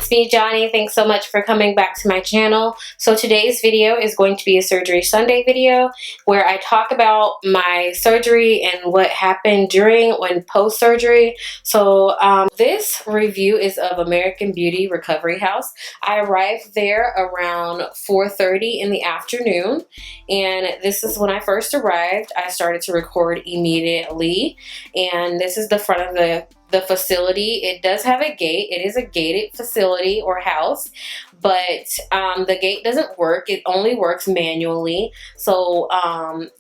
it's me, Johnnie. Thanks so much for coming back to my channel. So today's video is going to be a Surgery Sunday video where I talk about my surgery and what happened during and post-surgery. So this review is of American Beauty Recovery House. I arrived there around 4:30 in the afternoon, and this is when I first arrived. I started to record immediately, and this is the front of the facility. It does have a gate. It is a gated facility or house, but the gate doesn't work. It only works manually. So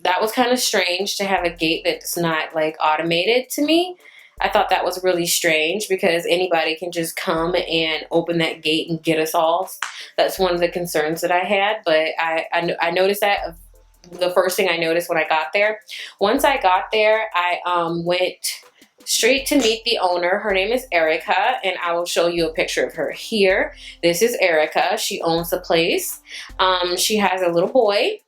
that was kind of strange to have a gate that's not like automated to me. I thought that was really strange because anybody can just come and open that gate and get us all. That's one of the concerns that I had, but I noticed that the first thing I noticed when I got there. Once I got there, I went straight to meet the owner. Her name is Erica, and I will show you a picture of her here. This is Erica. She owns the place. She has a little boy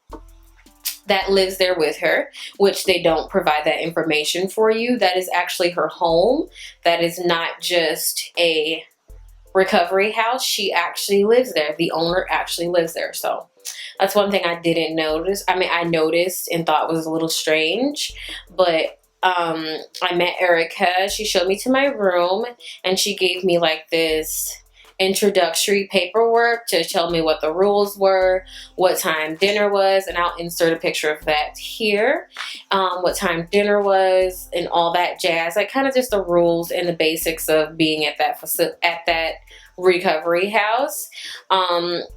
that lives there with her, which they don't provide that information for you. That is actually her home. That is not just a recovery house. She actually lives there. The owner actually lives there. So that's one thing I didn't notice. I mean, I noticed and thought was a little strange, but I met Erica. She showed me to my room, and she gave me like this introductory paperwork to tell me what the rules were, what time dinner was, and I'll insert a picture of that here, what time dinner was and all that jazz, like kind of just the rules and the basics of being at that recovery house.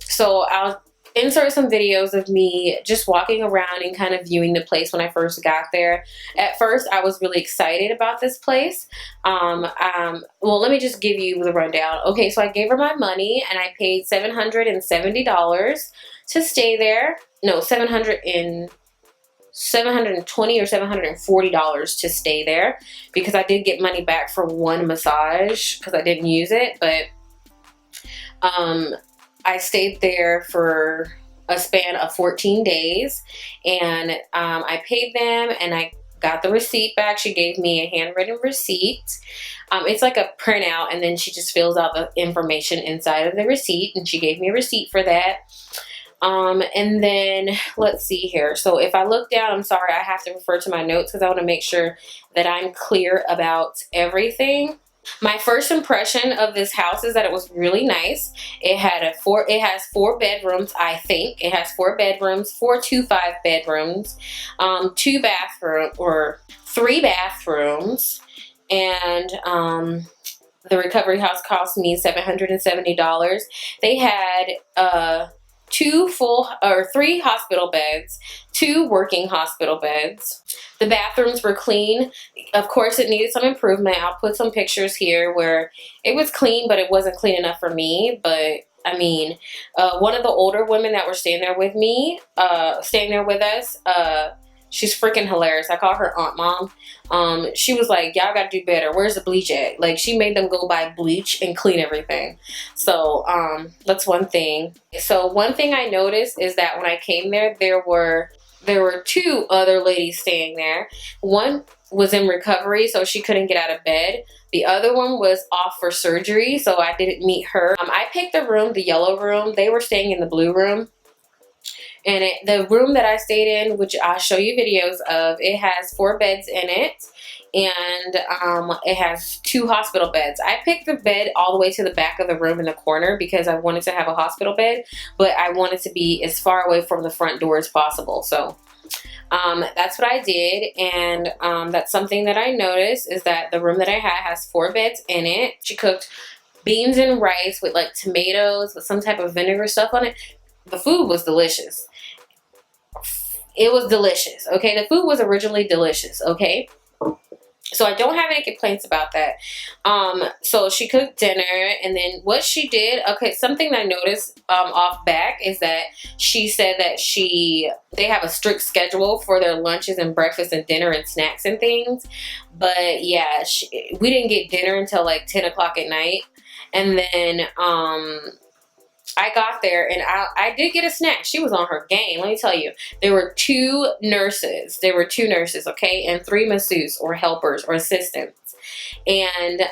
So I'll insert some videos of me just walking around and kind of viewing the place when I first got there. At first, I was really excited about this place. Well, let me just give you the rundown. Okay, so I gave her my money, and I paid $770 to stay there. No, $720 or $740 to stay there, because I did get money back for one massage because I didn't use it, but I stayed there for a span of 14 days, and I paid them, and I got the receipt back. She gave me a handwritten receipt. It's like a printout, and then she just fills out the information inside of the receipt, and she gave me a receipt for that. And then let's see here. So if I look down, I'm sorry, I have to refer to my notes because I want to make sure that I'm clear about everything. My first impression of this house is that it was really nice. It has 4 bedrooms, I think. It has 4 bedrooms, 4 2-5 bedrooms, 3 bathrooms, and the recovery house cost me $770. They had 3 hospital beds, 2 working hospital beds. The bathrooms were clean. Of course, it needed some improvement. I'll put some pictures here where it was clean, but it wasn't clean enough for me. But I mean, one of the older women that were staying there with us, she's freaking hilarious. I call her Aunt Mom. She was like, y'all gotta do better. Where's the bleach at? Like, she made them go buy bleach and clean everything. So that's one thing. So one thing I noticed is that when I came there, there were 2 other ladies staying there. One was in recovery, so she couldn't get out of bed. The other one was off for surgery, so I didn't meet her. I picked the room, the yellow room. They were staying in the blue room. And the room that I stayed in, which I'll show you videos of, it has 4 beds in it, and it has 2 hospital beds. I picked the bed all the way to the back of the room in the corner because I wanted to have a hospital bed, but I wanted to be as far away from the front door as possible. So that's what I did, and that's something that I noticed, is that the room that I had has 4 beds in it. She cooked beans and rice with like tomatoes with some type of vinegar stuff on it. The food was delicious. It was delicious, okay? The food was originally delicious, okay? So I don't have any complaints about that. So she cooked dinner, and then what she did, okay, something that I noticed off back is that she said that they have a strict schedule for their lunches and breakfast and dinner and snacks and things. But yeah, we didn't get dinner until like 10 o'clock at night. And then I got there, and I did get a snack. She was on her game, let me tell you. There were 2 nurses. There were 2 nurses, okay? And 3 masseuses or helpers or assistants. And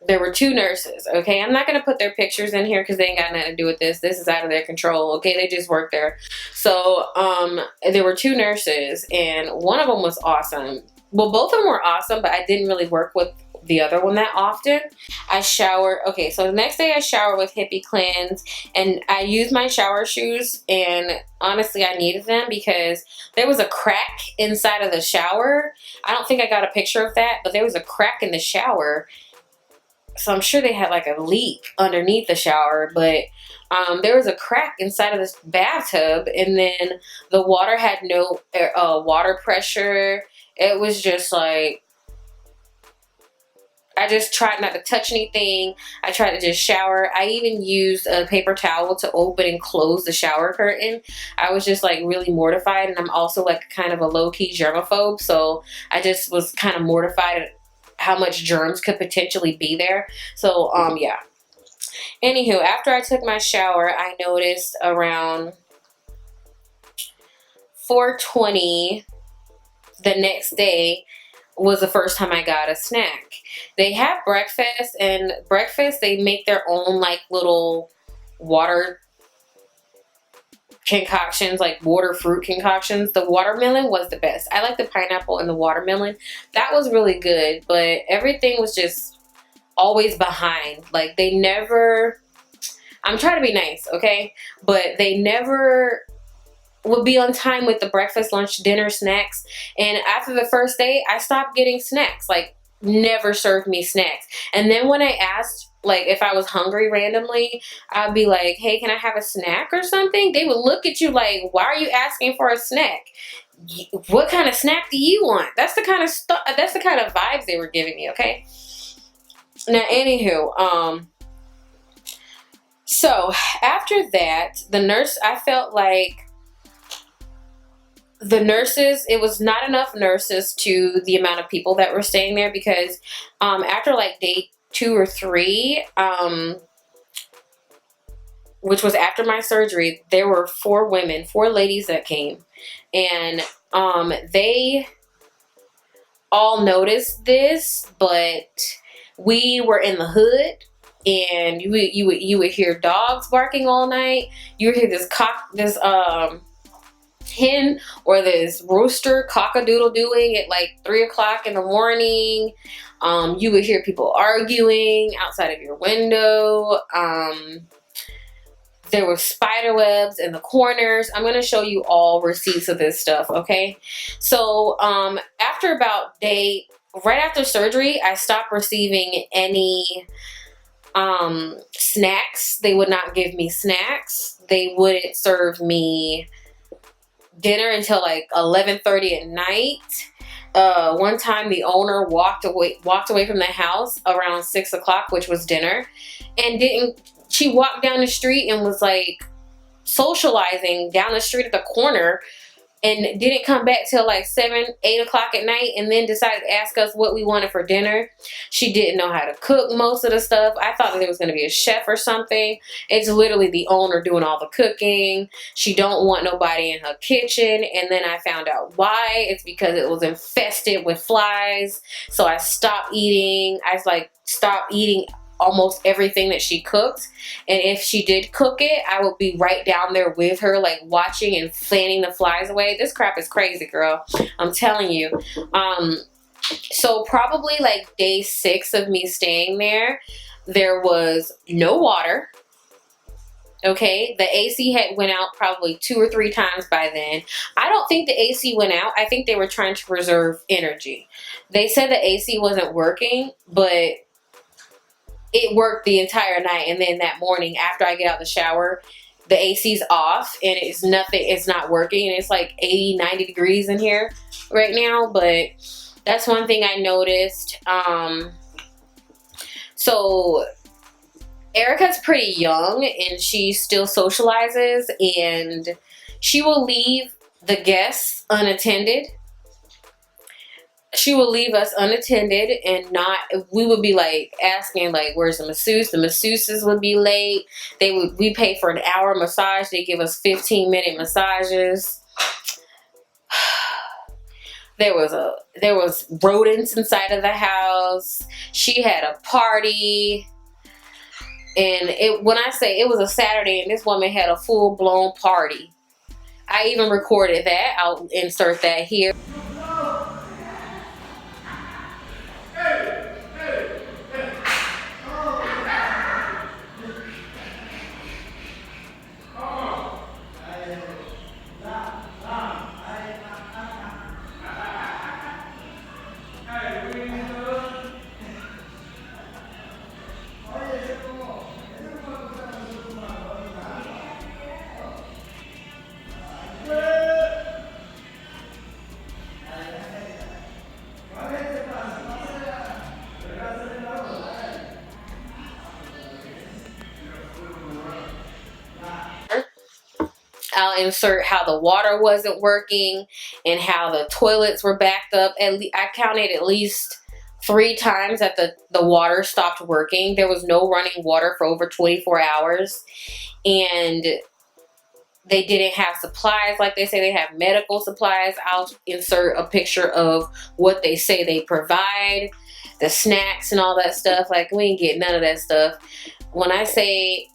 there were two nurses, okay? I'm not going to put their pictures in here because they ain't got nothing to do with this. This is out of their control, okay? They just work there. So, there were two nurses, and one of them was awesome. Well, both of them were awesome, but I didn't really work with the other one that often. I showered. Okay, so the next day I showered with Hippie Cleanse, and I used my shower shoes, and honestly I needed them because there was a crack inside of the shower. I don't think I got a picture of that, but there was a crack in the shower. So I'm sure they had like a leak underneath the shower, but there was a crack inside of this bathtub, and then the water had no water pressure. It was just like, I just tried not to touch anything. I tried to just shower. I even used a paper towel to open and close the shower curtain. I was just like really mortified, and I'm also like kind of a low-key germaphobe, so I just was kind of mortified at how much germs could potentially be there. So yeah. Anywho, after I took my shower, I noticed around 4:20 the next day was the first time I got a snack. They have breakfast, and breakfast they make their own like little water concoctions, like water fruit concoctions. The watermelon was the best. I like the pineapple and the watermelon. That was really good, but everything was just always behind. Like they never, I'm trying to be nice, okay? But they never would be on time with the breakfast, lunch, dinner, snacks. And after the first day, I stopped getting snacks. Like never served me snacks. And then when I asked, like if I was hungry randomly, I'd be like, hey, can I have a snack or something? They would look at you like, why are you asking for a snack? What kind of snack do you want? That's the kind of stuff, that's the kind of vibes they were giving me, okay? Now, anywho, so after that, the nurse, I felt like the nurses, it was not enough nurses to the amount of people that were staying there, because after like day 2 or 3, which was after my surgery, there were 4 ladies that came, and they all noticed this, but we were in the hood, and you would hear dogs barking all night. You would hear this hen or this rooster cock-a-doodle-doing at like 3 o'clock in the morning. You would hear people arguing outside of your window. There were spider webs in the corners. I'm going to show you all receipts of this stuff, okay? So after about right after surgery, I stopped receiving any snacks. They would not give me snacks. They wouldn't serve me dinner until like 11:30 at night. One time the owner walked away from the house around 6 o'clock, which was dinner, and she walked down the street and was like socializing down the street at the corner, and didn't come back till like 7, 8 o'clock at night, and then decided to ask us what we wanted for dinner. She didn't know how to cook most of the stuff. I thought that there was going to be a chef or something. It's literally the owner doing all the cooking. She don't want nobody in her kitchen, and then I found out why. It's because it was infested with flies. So I stopped eating. Stopped eating almost everything that she cooked, and if she did cook it, I would be right down there with her, like watching and fanning the flies away. This crap is crazy, girl, I'm telling you. So probably like day 6 of me staying there was no water, okay? The AC had went out probably 2 or 3 times by then. I don't think the AC went out. I think they were trying to preserve energy. They said the AC wasn't working, but it worked the entire night, and then that morning after I get out the shower, the AC's off and it's not working, and it's like 80, 90 degrees in here right now. But that's one thing I noticed. So Erica's pretty young, and she still socializes, and she will leave the guests unattended. She would leave us unattended, and we would be like asking like, where's the masseuse? The masseuses would be late. We pay for an hour massage. They give us 15-minute massages. There was rodents inside of the house. She had a party. And when I say it was a Saturday and this woman had a full-blown party. I even recorded that. I'll insert that here. I'll insert how the water wasn't working and how the toilets were backed up. I counted at least 3 times that the water stopped working. There was no running water for over 24 hours. And they didn't have supplies like they say they have medical supplies. I'll insert a picture of what they say they provide, the snacks and all that stuff. Like, we didn't get none of that stuff. When I say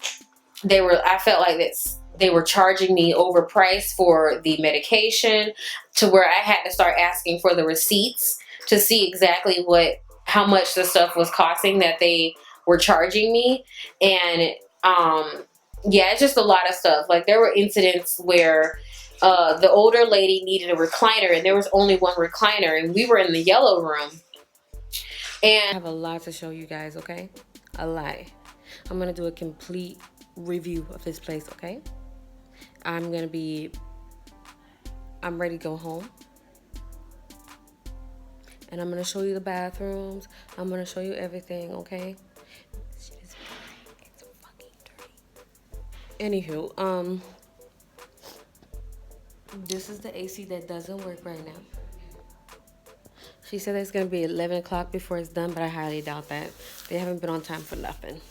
I felt like they were charging me overpriced for the medication, to where I had to start asking for the receipts to see exactly how much the stuff was costing that they were charging me. And yeah, it's just a lot of stuff. Like, there were incidents where the older lady needed a recliner and there was only one recliner, and we were in the yellow room. And I have a lot to show you guys, okay? A lot. I'm gonna do a complete review of this place, okay? I'm ready to go home. And I'm gonna show you the bathrooms. I'm gonna show you everything, okay? This shit is dirty. It's fucking dirty. Anywho, this is the AC that doesn't work right now. She said it's gonna be 11 o'clock before it's done, but I highly doubt that. They haven't been on time for nothing.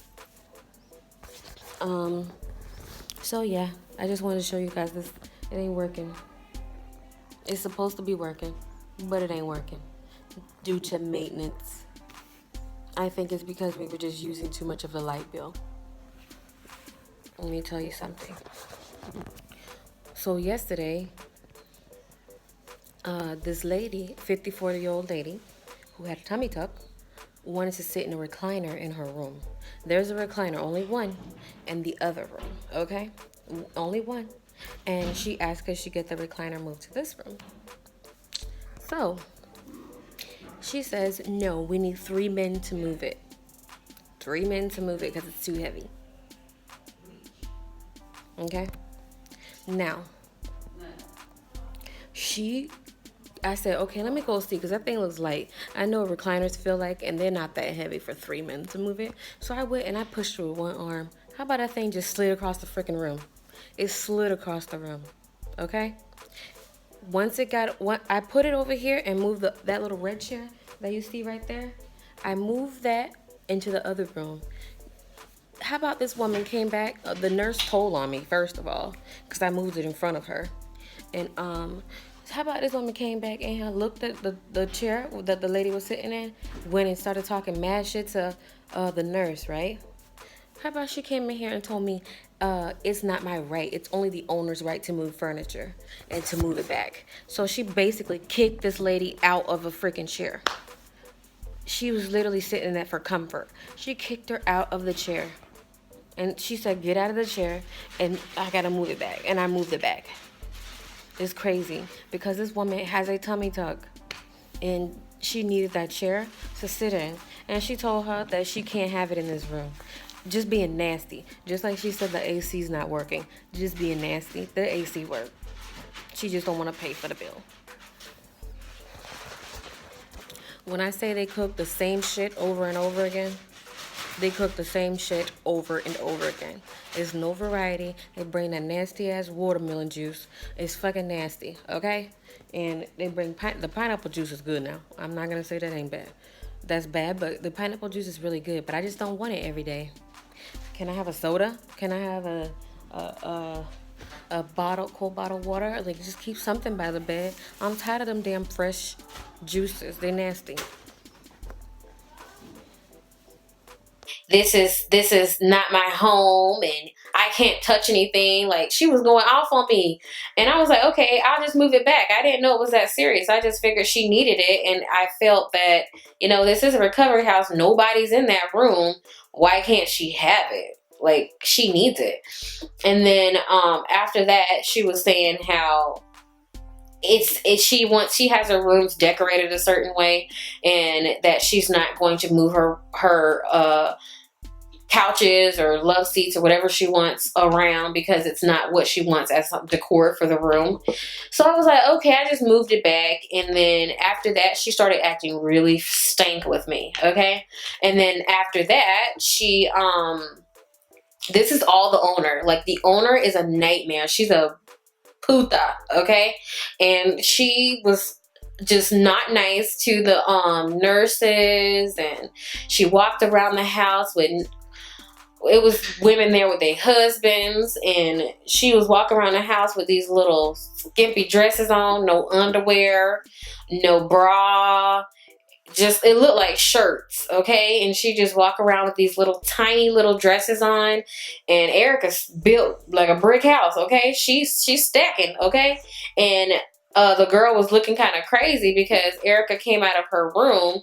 So yeah, I just wanted to show you guys this. It ain't working. It's supposed to be working, but it ain't working due to maintenance. I think it's because we were just using too much of the light bill. Let me tell you something. So yesterday, this lady, 54-year-old lady, who had a tummy tuck, wanted to sit in a recliner in her room. There's a recliner, only one, in the other room, okay? Only one. And she asked could she get the recliner moved to this room. So, she says, no, we need 3 men to move it. 3 men to move it because it's too heavy. Okay? Now, I said, okay, let me go see, because that thing looks light. I know what recliners feel like, and they're not that heavy for 3 men to move it. So I went and I pushed through with one arm. How about that thing just slid across the freaking room? It slid across the room, okay? Once I put it over here and moved that little red chair that you see right there. I moved that into the other room. How about this woman came back? The nurse told on me, first of all, because I moved it in front of her. And how about this woman came back and looked at the chair that the lady was sitting in, went and started talking mad shit to the nurse, right? How about she came in here and told me it's not my right, it's only the owner's right to move furniture and to move it back. So she basically kicked this lady out of a freaking chair. She was literally sitting in that for comfort. She kicked her out of the chair. And she said, get out of the chair and I gotta move it back. And I moved it back. It's crazy because this woman has a tummy tuck and she needed that chair to sit in. And she told her that she can't have it in this room. Just being nasty. Just like she said the AC's not working. Just being nasty. The AC worked. She just don't want to pay for the bill. When I say they cook the same shit over and over again, they cook the same shit over and over again. There's no variety. They bring that nasty ass watermelon juice. It's fucking nasty, okay? And they bring the pineapple juice is good now. I'm not gonna say that ain't bad. That's bad, but the pineapple juice is really good. But I just don't want it every day. Can I have a soda? Can I have a bottle, cold bottle of water. Like, just keep something by the bed. I'm tired of them damn fresh juices. They're nasty. This is not my home, and I can't touch anything. Like, she was going off on me, and I was like, okay, I'll just move it back. I didn't know it was that serious. I just figured she needed it, and I felt that, you know, this is a recovery house. Nobody's in that room. Why can't she have it? Like, she needs it. And then after that, she was saying how she has her rooms decorated a certain way, and that she's not going to move her couches or love seats or whatever she wants around because it's not what she wants as some decor for the room. So I was like, okay, I just moved it back. And then after that, she started acting really stank with me. Okay. And then after that, she this is all the owner. Like, the owner is a nightmare. She's a puta, okay? And she was just not nice to the nurses, and she walked around the house with, it was women there with their husbands, and she was walking around the house with these little skimpy dresses on, no underwear, no bra. Just, it looked like shirts, okay? And she just walk around with these little tiny little dresses on. And Erica's built like a brick house, okay? She's stacking, okay? And the girl was looking kind of crazy because Erica came out of her room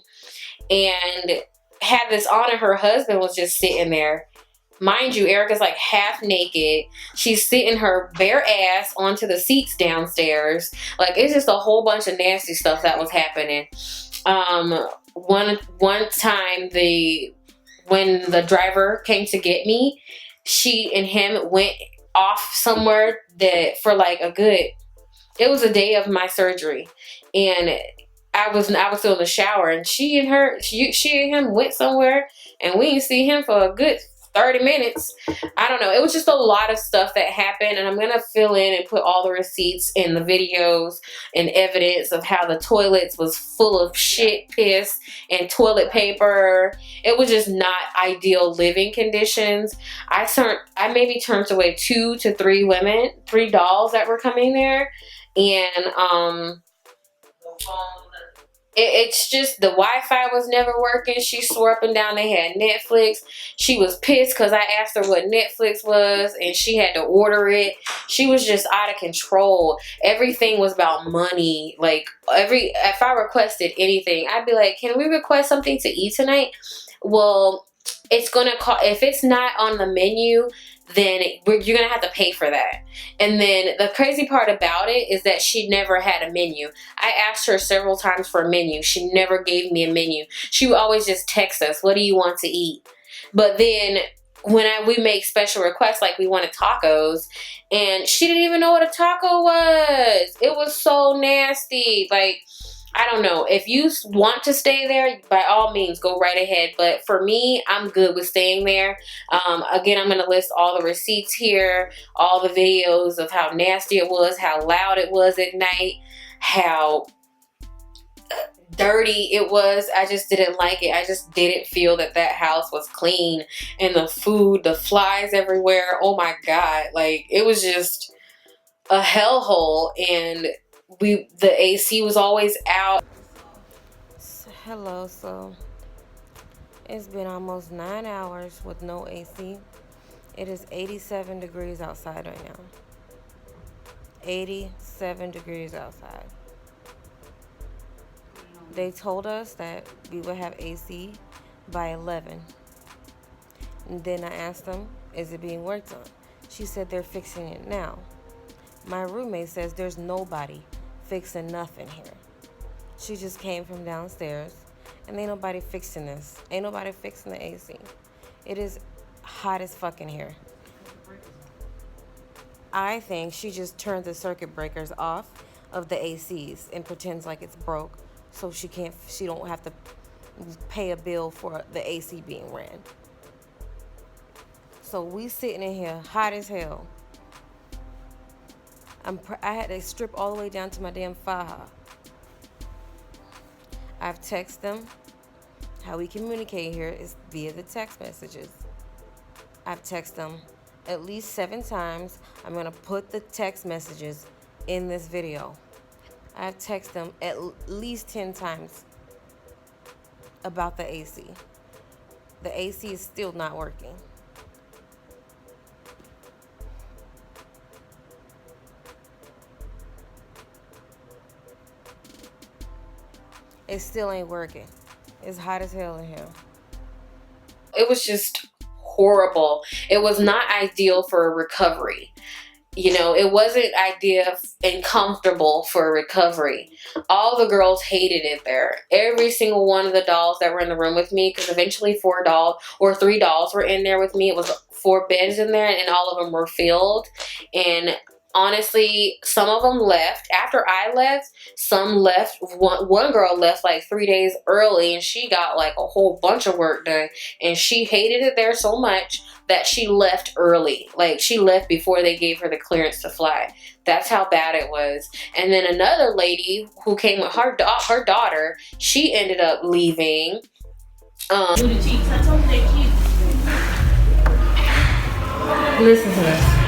and had this on, and her husband was just sitting there. Mind you, Erica's like half naked. She's sitting her bare ass onto the seats downstairs. Like, it's just a whole bunch of nasty stuff that was happening. One time, when the driver came to get me, she and him went off somewhere that for like it was a day of my surgery, and I was still in the shower, and she and him went somewhere, and we didn't see him for a good 30 minutes. I don't know. It was just a lot of stuff that happened, and I'm going to fill in and put all the receipts in the videos and evidence of how the toilets was full of shit, piss, and toilet paper. It was just not ideal living conditions. I maybe turned away 2 to 3 women, 3 dolls that were coming there, and it's just the Wi-Fi was never working. She swore up and down they had Netflix. She was pissed because I asked her what Netflix was, and she had to order it. She was just out of control. Everything was about money. Like, if I requested anything, I'd be like, can we request something to eat tonight? Well, it's gonna cost, if it's not on the menu, then you're gonna have to pay for that. And then the crazy part about it is that she never had a menu. I asked her several times for a menu. She never gave me a menu. She would always just text us, what do you want to eat? But then when we make special requests, like we wanted tacos, and she didn't even know what a taco was. It was so nasty. Like, I don't know. If you want to stay there, by all means, go right ahead. But for me, I'm good with staying there. Again, I'm going to list all the receipts here, all the videos of how nasty it was, how loud it was at night, how dirty it was. I just didn't like it. I just didn't feel that house was clean. And the food, the flies everywhere. Oh my God. Like, it was just a hellhole. And the AC was always out. Hello, so it's been almost 9 hours with no AC. It is 87 degrees outside right now. 87 degrees outside. They told us that we would have AC by 11. And then I asked them, is it being worked on? She said they're fixing it now. My roommate says there's nobody fixing nothing here. She just came from downstairs, and ain't nobody fixing this. Ain't nobody fixing the AC. It is hot as fuck in here. I think she just turned the circuit breakers off of the ACs and pretends like it's broke, so she don't have to pay a bill for the AC being ran. So we sitting in here hot as hell. I had to strip all the way down to my damn faja. I've texted them. How we communicate here is via the text messages. I've texted them at least 7 times. I'm gonna put the text messages in this video. I've texted them at least 10 times about the AC. The AC is still not working. It still ain't working. It's hot as hell in here. It was just horrible. It was not ideal for recovery. You know, it wasn't ideal and comfortable for recovery. All the girls hated it there. Every single one of the dolls that were in the room with me, because eventually 4 dolls or 3 dolls were in there with me. It was 4 beds in there, and all of them were filled. And honestly, some of them left after I left. Some left. One girl left like 3 days early, and she got like a whole bunch of work done, and she hated it there so much that she left early. Like, she left before they gave her the clearance to fly. That's how bad it was. And then another lady who came with her daughter, she ended up leaving. Listen to this.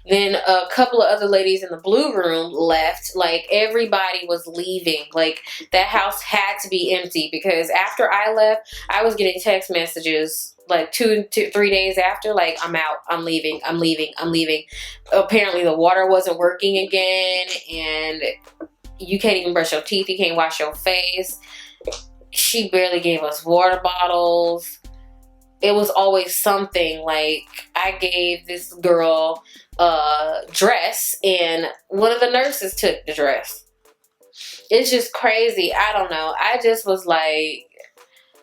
Then a couple of other ladies in the blue room left. Like, everybody was leaving. Like, that house had to be empty, because after I left, I was getting text messages like 2 to 3 days after, like, I'm out, I'm leaving, I'm leaving, I'm leaving. Apparently the water wasn't working again, and you can't even brush your teeth, you can't wash your face. She barely gave us water bottles. It was always something. Like, I gave this girl a dress, and one of the nurses took the dress. It's just crazy. I don't know. I just was like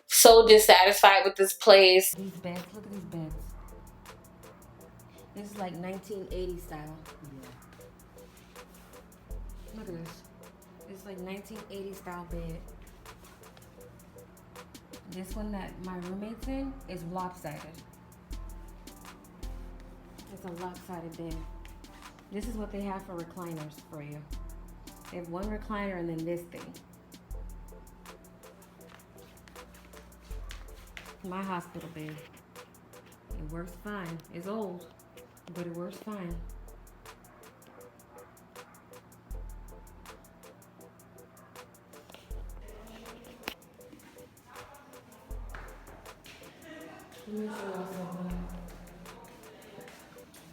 so dissatisfied with this place. These beds, look at these beds. This is like 1980 style. Look at this. It's like 1980 style bed. This one that my roommate's in is lopsided. It's a lopsided bed. This is what they have for recliners for you. They have one recliner and then this thing. My hospital bed. It works fine. It's old, but it works fine.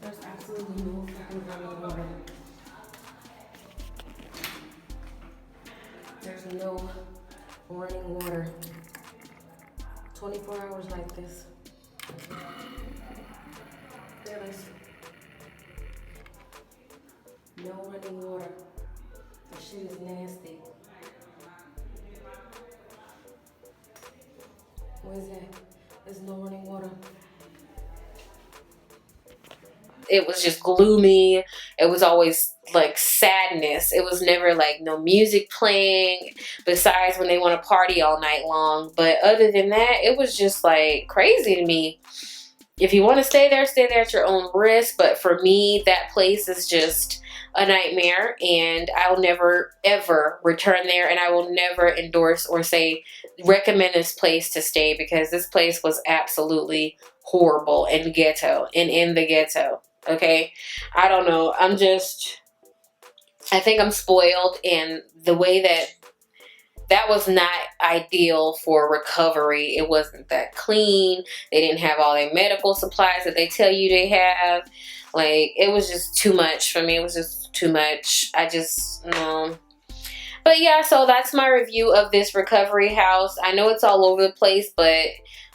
There's absolutely no fucking running water. There's no running water. 24 hours like this. There's no running water. This shit is nasty. What is that? There's no running water. It was just gloomy. It was always like sadness. It was never like no music playing besides when they want to party all night long. But other than that, it was just like crazy to me. If you want to stay there at your own risk. But for me, that place is just a nightmare, and I will never ever return there, and I will never endorse or say recommend this place to stay, because this place was absolutely horrible and ghetto and in the ghetto. Okay, I don't know. I think I'm spoiled, and the way that was not ideal for recovery. It wasn't that clean. They didn't have all their medical supplies that they tell you they have. Like, it was just too much for me. It was just too much. I just, no. But yeah, so that's my review of this recovery house. I know it's all over the place, but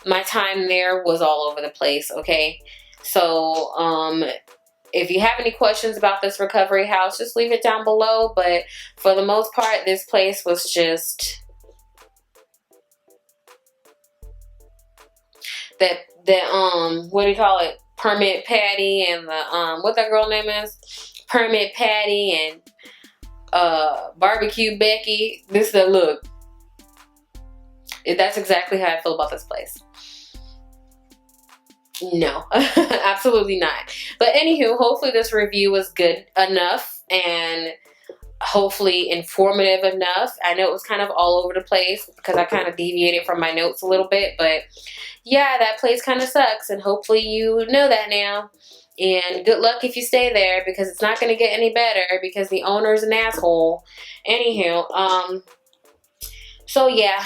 my time there was all over the place, okay? So, if you have any questions about this recovery house, just leave it down below. But for the most part, this place was just what do you call it? Permit Patty and the what that girl name is? Permit Patty and Barbecue Becky. This is the look. That's exactly how I feel about this place. No, absolutely not. But anywho, hopefully this review was good enough and hopefully informative enough. I know it was kind of all over the place because I kind of deviated from my notes a little bit, but yeah, that place kind of sucks, and hopefully you know that now. And good luck if you stay there, because it's not going to get any better because the owner's an asshole. Anywho, so yeah,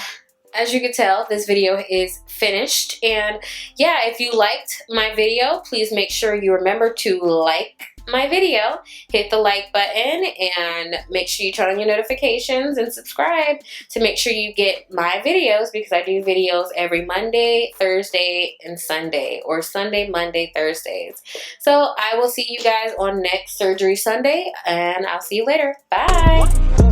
as you can tell, this video is finished. And yeah, if you liked my video, please make sure you remember to like my video, hit the like button, and make sure you turn on your notifications and subscribe to make sure you get my videos, because I do videos every Monday, Thursday, and Sunday, or Sunday, Monday, Thursdays. So I will see you guys on next Surgery Sunday, and I'll see you later. Bye.